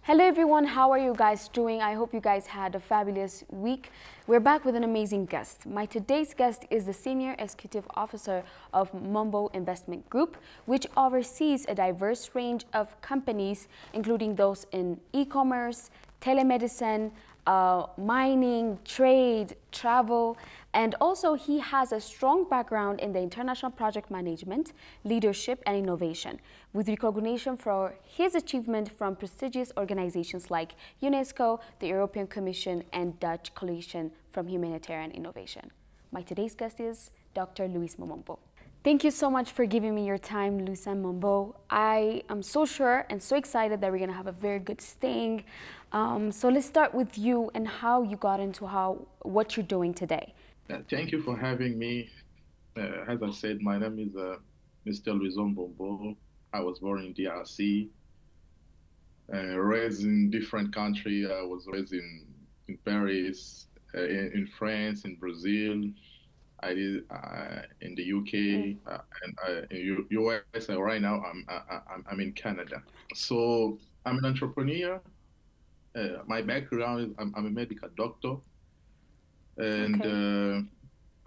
Hello everyone, how are you guys doing? I hope you guys had a fabulous week. We're back with an amazing guest. My today's guest is the Senior Executive Officer of Mbombo Investment Group, which oversees a diverse range of companies, including those in e-commerce, telemedicine, mining, trade, travel, and also he has a strong background in the international project management, leadership, and innovation, with recognition for his achievement from prestigious organizations like UNESCO, the European Commission, and Dutch Coalition from Humanitarian Innovation. My today's guest is Dr. Louison Mbombo. Thank you so much for giving me your time, Louison Mbombo. I am so sure and so excited that we're going to have a very good sting. So let's start with you and how you got into what you're doing today. Thank you for having me. As I said, my name is Mr. Louison Mbombo. I was born in DRC, raised in different countries. I was raised in Paris, in France, in Brazil. I did in the UK and in US. Right now, I'm in Canada. So I'm an entrepreneur. My background is I'm a medical doctor, and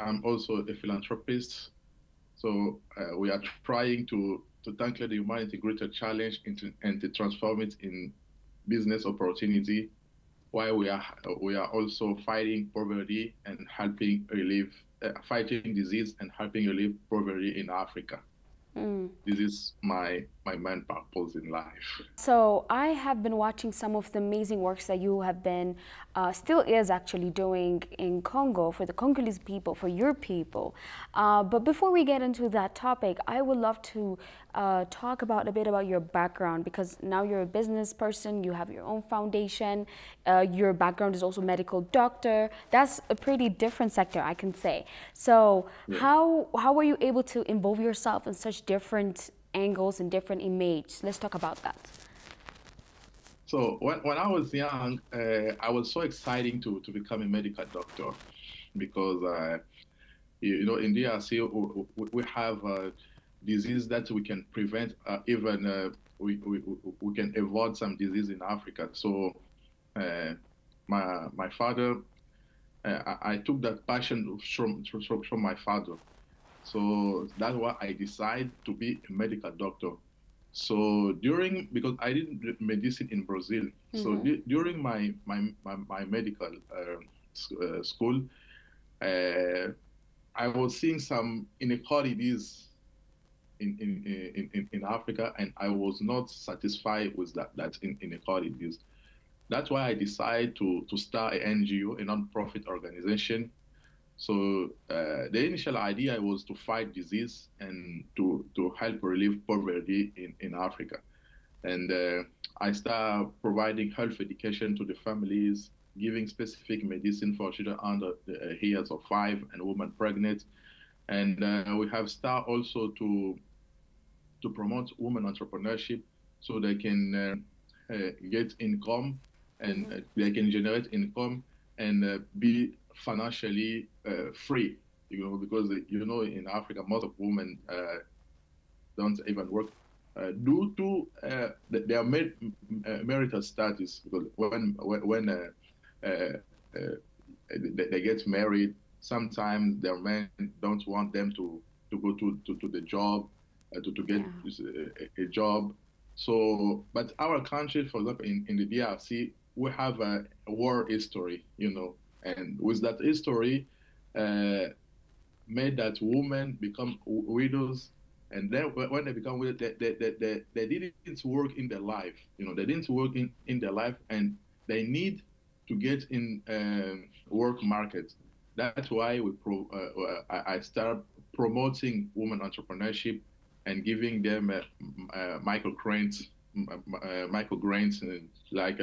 I'm also a philanthropist. So we are trying to tackle the humanity greater challenge and to transform it in business opportunity, while we are also fighting poverty and helping relieve fighting disease and helping relieve poverty in Africa. This is my main purpose in life. So I have been watching some of the amazing works that you have been, still is actually doing in Congo for the Congolese people, for your people. But before we get into that topic, I would love to talk about a bit about your background, because now you're a business person, you have your own foundation, your background is also medical doctor. That's a pretty different sector, I can say. So how were you able to involve yourself in such different angles and different images? Let's talk about that. So when I was young, I was so exciting to become a medical doctor, because in DRC we have disease that we can prevent, even we can avoid some disease in Africa. So my father, I took that passion from my father. So that's why I decided to be a medical doctor. So because I did medicine in Brazil, so during my medical school, I was seeing some inequalities in Africa, and I was not satisfied with that inequalities. That's why I decided to start an NGO, a non-profit organization. So the initial idea was to fight disease and to help relieve poverty in Africa. And I started providing health education to the families, giving specific medicine for children under the years of 5 and women pregnant. And we have started also to promote women entrepreneurship, so they can get income, and they can generate income and be financially free, because in Africa most of women don't even work due to their marital status, because when they get married, sometimes their men don't want them to go to the job, to get a job. So, but our country, for example, in the DRC, we have a war history, and with that history, made that women become widows, and then when they become widows, they didn't work in their life, they didn't work in their life, and they need to get in work market. That's why I started promoting women entrepreneurship and giving them microgrants, like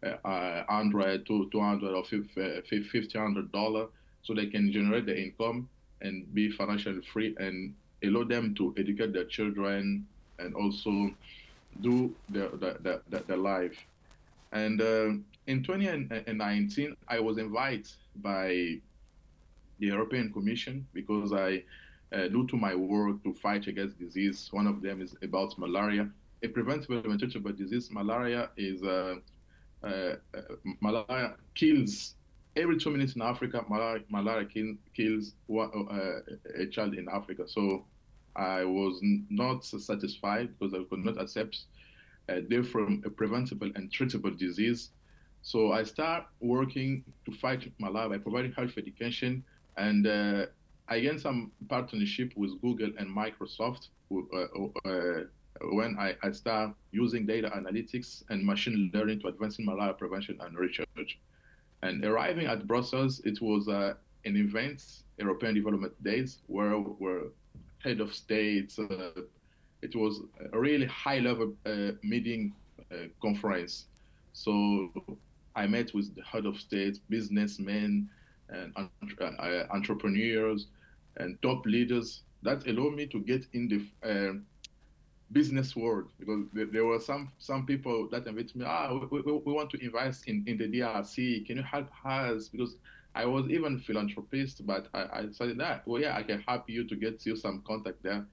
$100 to $200 or $1,500, so they can generate the income and be financially free, and allow them to educate their children and also do their life. And in 2019, I was invited by the European Commission, because due to my work to fight against disease, one of them is about malaria. a preventable and treatable disease. Malaria is uh, malaria kills every 2 minutes in Africa. Malaria kills a child in Africa. So I was not satisfied because I could not accept different preventable and treatable disease. So I start working to fight malaria by providing health education, and I gained some partnership with Google and Microsoft when I start using data analytics and machine learning to advance in malaria prevention and research. And arriving at Brussels, it was an event, European Development Days, where head of states, it was a really high-level meeting conference. So I met with the head of states, businessmen, and entrepreneurs, and top leaders. That allowed me to get in the business world, because there were some people that invited me. We want to invest in the DRC. Can you help us? Because I was even philanthropist, but I said that, well, yeah, I can help you to get you some contact there.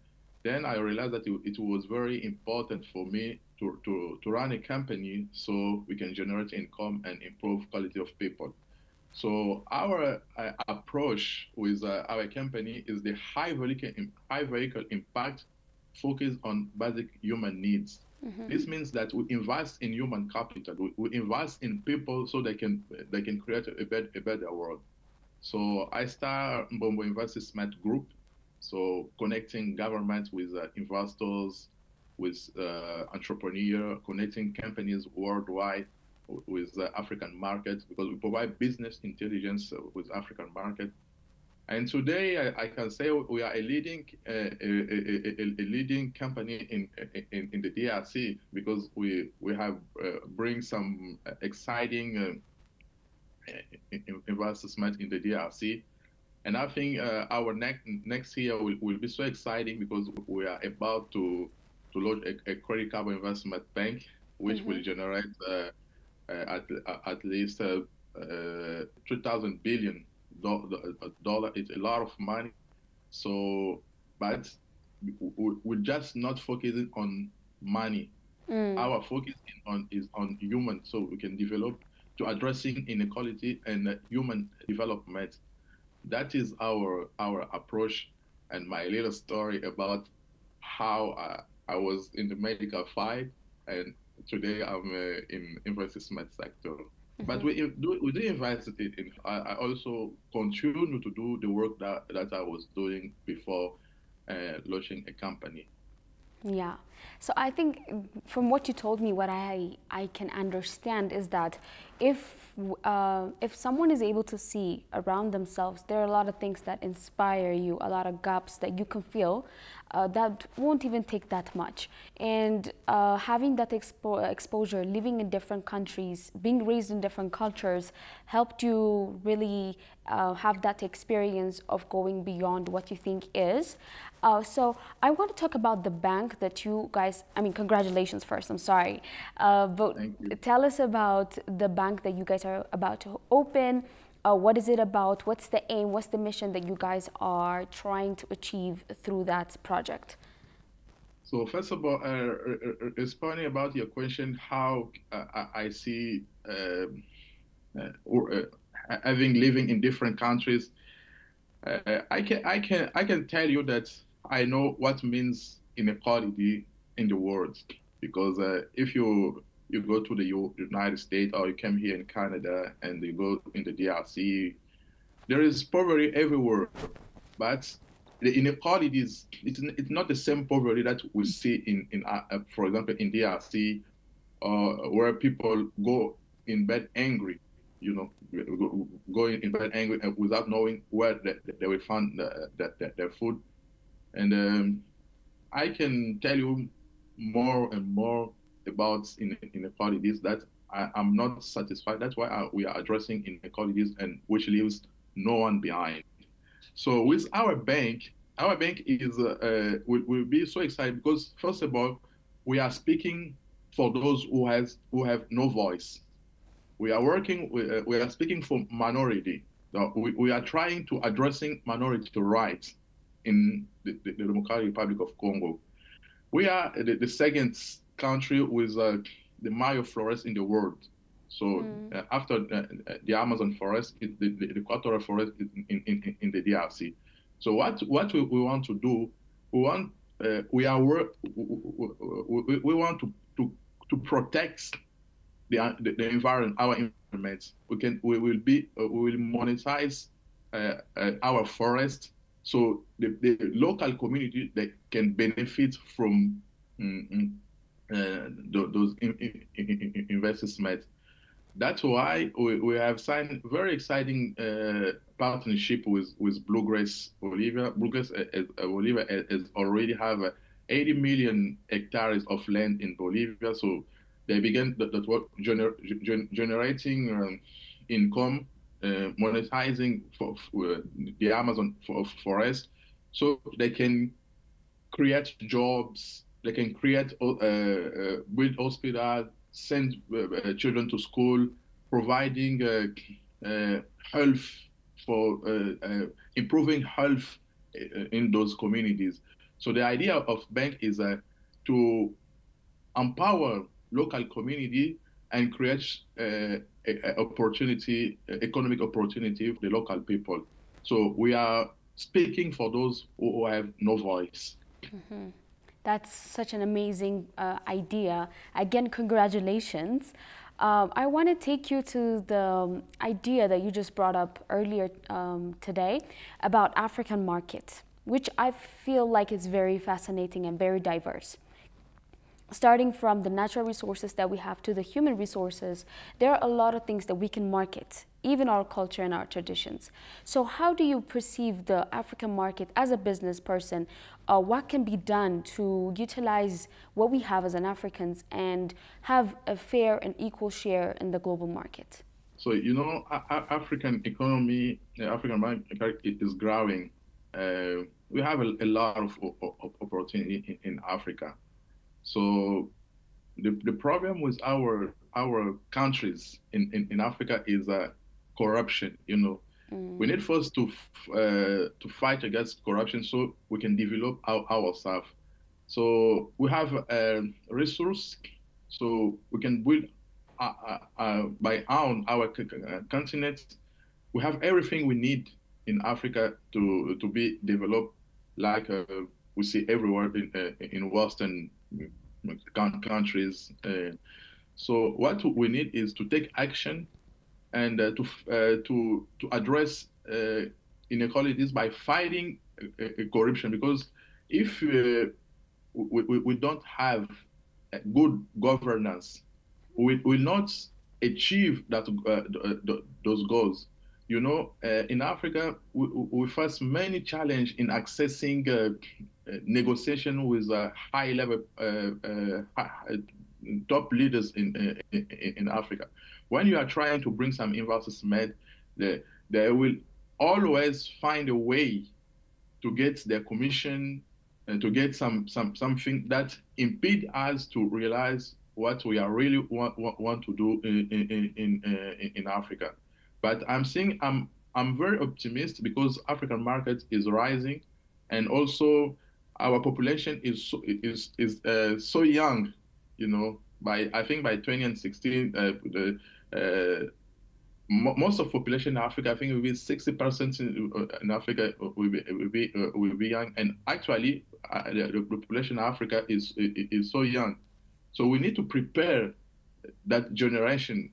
Then I realized that it was very important for me to run a company so we can generate income and improve quality of people. So our approach with our company is the high vehicle impact focus on basic human needs. Mm-hmm. This means that we invest in human capital. We invest in people so they can create a better world. So I start Mbombo Investment Group, so connecting government with investors, with entrepreneurs, connecting companies worldwide with the African market, because we provide business intelligence with African market. And today, I can say we are a leading company in the DRC, because we have bring some exciting investment in the DRC. And I think our next year will be so exciting, because we are about to launch a credit card investment bank, which will generate at least 3,000 billion dollar. It's a lot of money. So, but we're just not focusing on money. Our focus is on human, so we can develop to addressing inequality and human development. That is our approach, and my little story about how I was in the medical field, and today I'm in investment sector. But we do invest in. I also continue to do the work that I was doing before launching a company. Yeah. So I think from what you told me, what I can understand is that if someone is able to see around themselves, there are a lot of things that inspire you, a lot of gaps that you can feel that won't even take that much. And having that exposure, living in different countries, being raised in different cultures, helped you really have that experience of going beyond what you think is. So I want to talk about the bank that you guys, I mean, congratulations first, I'm sorry. But tell us about the bank that you guys are about to open. What is it about? What's the aim? What's the mission that you guys are trying to achieve through that project? So first of all, responding about your question, how I see having living in different countries, I can tell you that I know what means inequality in the world, because if you go to the United States, or you come here in Canada and you go in the DRC, there is poverty everywhere, but the inequalities, it's not the same poverty that we see for example, in DRC, where people go in bed angry, going in bed angry without knowing where they will find their food. And I can tell you more and more about inequalities that I'm not satisfied. That's why we are addressing inequalities, and which leaves no one behind. So with our bank is will be so excited, because first of all, we are speaking for those who have no voice. We are speaking for minority. We are trying to addressing minority rights in the Democratic Republic of Congo. We are the second country with the Mayo forest in the world. So after the Amazon forest, the Equatorial forest in the DRC. So what we want to do, we want we want to protect the environment, our environment. We will monetize our forest, so the local community that can benefit from those investments. That's why we have signed very exciting partnership with Bluegrass Bolivia. Bluegrass Bolivia has already have 80 million hectares of land in Bolivia. So they began that work generating income, monetizing for the Amazon forest, so they can create jobs, they can create build hospitals, send children to school, providing health for improving health in those communities. So the idea of bank is to empower local community and create opportunity, economic opportunity for the local people. So we are speaking for those who have no voice. Mm-hmm. That's such an amazing idea. Again, congratulations. I want to take you to the idea that you just brought up earlier today about African market, which I feel like is very fascinating and very diverse. Starting from the natural resources that we have to the human resources, there are a lot of things that we can market, even our culture and our traditions. So how do you perceive the African market as a business person? What can be done to utilize what we have as an Africans and have a fair and equal share in the global market? So, you know, African economy, African market is growing. We have a lot of opportunity in Africa. So the problem with our countries in Africa is corruption. You know, we need first to fight against corruption so we can develop ourselves. So we have a resource, so we can build by our continent. We have everything we need in Africa to be developed, like we see everywhere in Western countries. So what we need is to take action and to address inequalities by fighting corruption. Because if we don't have good governance, we will not achieve those goals. You know, in Africa, we face many challenges in accessing negotiation with high-level top leaders in Africa. When you are trying to bring some investment, they will always find a way to get their commission and to get something that impede us to realize what we are really want to do in Africa. But I'm very optimistic because African market is rising, and also our population is so young. You know, I think by 2016, most of population in Africa, I think it will be 60% in Africa will be young, and actually the population in Africa is so young. So we need to prepare that generation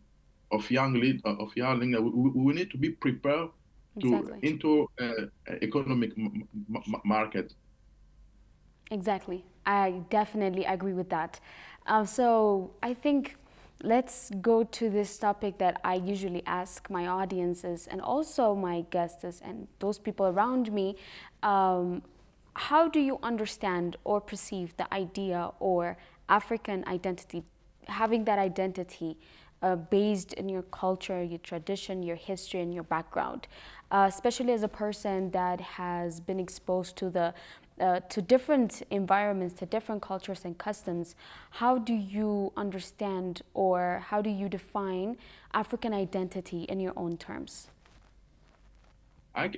of young we need to be prepared into economic market. Exactly. I definitely agree with that. So I think let's go to this topic that I usually ask my audiences and also my guests and those people around me. How do you understand or perceive the idea or African identity, having that identity based in your culture, your tradition, your history, and your background, especially as a person that has been exposed to to different environments, to different cultures and customs? How do you understand or how do you define African identity in your own terms? I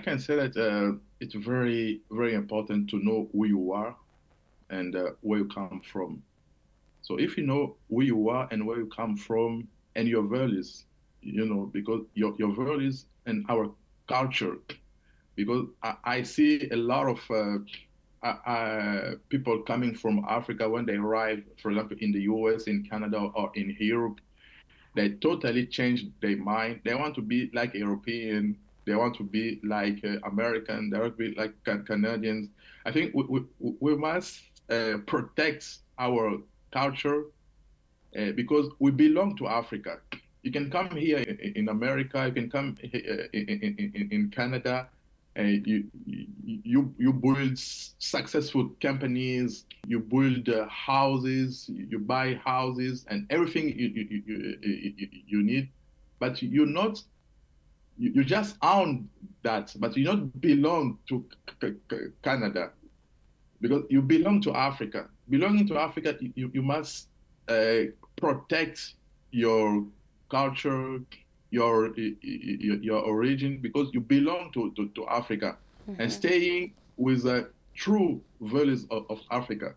can say that it's very, very important to know who you are and where you come from. So if you know who you are and where you come from and your values, because your values and our culture, because I see a lot of people coming from Africa when they arrive, for example, in the US, in Canada, or in Europe, they totally change their mind. They want to be like European. They want to be like American. They want to be like Canadians. I think we must protect our culture because we belong to Africa. You can come here in America. You can come in Canada. You build successful companies. You build houses. You buy houses and everything you need. But you're not. You just own that, but you don't belong to Canada because you belong to Africa. Belonging to Africa, you must protect your culture, your origin, because you belong to Africa, and staying with the true values of Africa.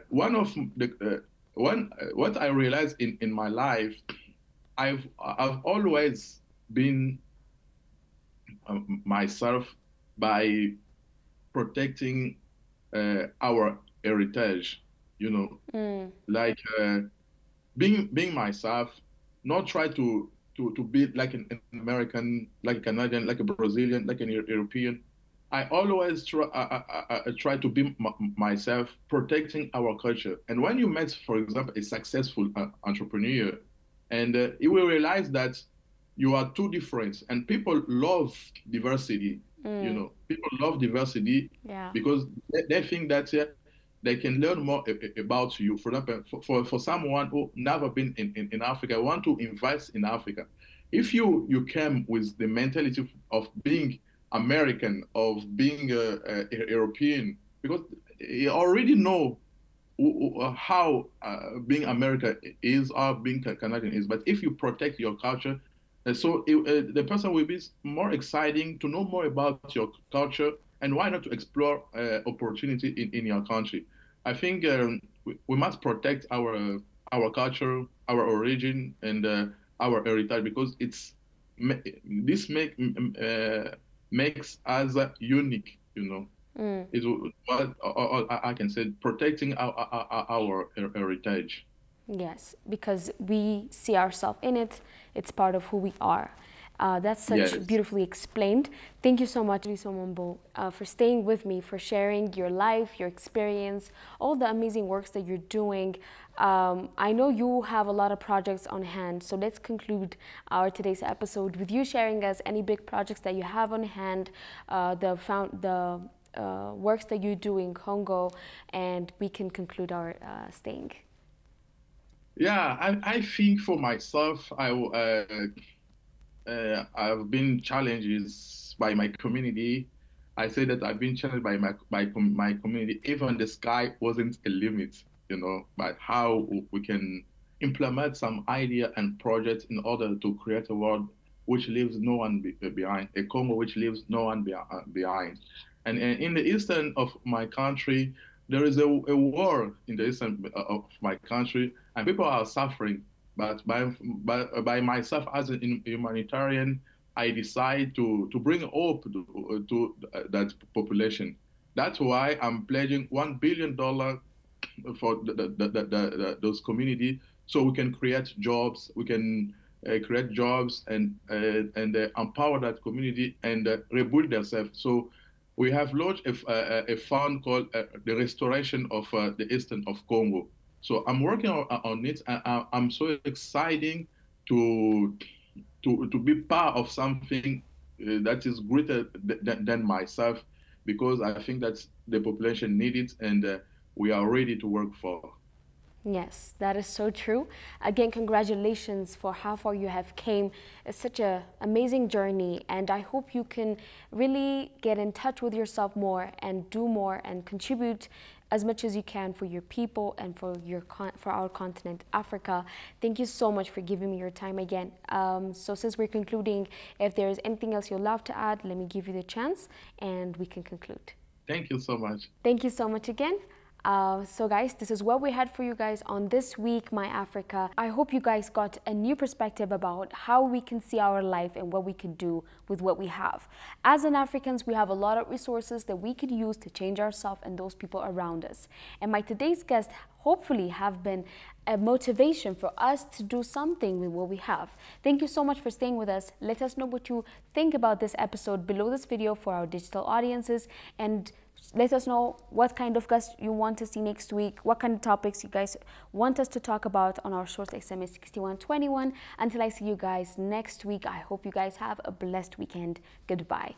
One of the what I realized in my life, I've always been myself by protecting our heritage, like being myself, not try to be like an American, like a Canadian, like a Brazilian, like an European. I always try to be myself, protecting our culture. And when you met, for example, a successful entrepreneur, and you will realize that you are too different, and people love diversity. People love diversity because they think that they can learn more about you. For example, for someone who never been in Africa, want to invest in Africa. If you came with the mentality of being American, of being a European, because you already know how being America is or being Canadian is. But if you protect your culture, the person will be more exciting to know more about your culture, and why not to explore opportunity in your country. I think we must protect our culture, our origin, and our heritage, because this makes us unique. Is what I can say, protecting our heritage. Yes, because we see ourselves in it. It's part of who we are. That's such beautifully explained. Thank you so much, Louison Mbombo, for staying with me, for sharing your life, your experience, all the amazing works that you're doing. I know you have a lot of projects on hand, so let's conclude our today's episode with you sharing us any big projects that you have on hand, the works that you do in Congo, and we can conclude our staying. Yeah, I think for myself, I've been challenged by my community. I say that I've been challenged by my community. Even the sky wasn't a limit, but how we can implement some idea and projects in order to create a world which leaves no one behind, a Congo which leaves no one behind. And in the eastern of my country, there is a war in the eastern of my country, and people are suffering. But by myself as a humanitarian, I decide to bring hope to that population. That's why I'm pledging $1 billion for those community, so we can create jobs. We can create jobs and empower that community and rebuild themselves. So we have launched a fund called the Restoration of the Eastern of Congo. So I'm working on it, and I'm so excited to be part of something that is greater than myself, because I think that the population needs it, and we are ready to work for. Yes, that is so true. Again, congratulations for how far you have came. It's such an amazing journey, and I hope you can really get in touch with yourself more and do more and contribute as much as you can for your people and for our continent, Africa. Thank you so much for giving me your time again. So since we're concluding, if there is anything else you'd love to add, let me give you the chance and we can conclude. Thank you so much. Thank you so much again. So guys, this is what we had for you guys on this week, My Africa. I hope you guys got a new perspective about how we can see our life and what we can do with what we have. As an Africans, we have a lot of resources that we could use to change ourselves and those people around us. And my today's guest hopefully have been a motivation for us to do something with what we have. Thank you so much for staying with us. Let us know what you think about this episode below this video for our digital audiences, and let us know what kind of guests you want to see next week, what kind of topics you guys want us to talk about on our short SMS 6121. Until I see you guys next week, I hope you guys have a blessed weekend. Goodbye.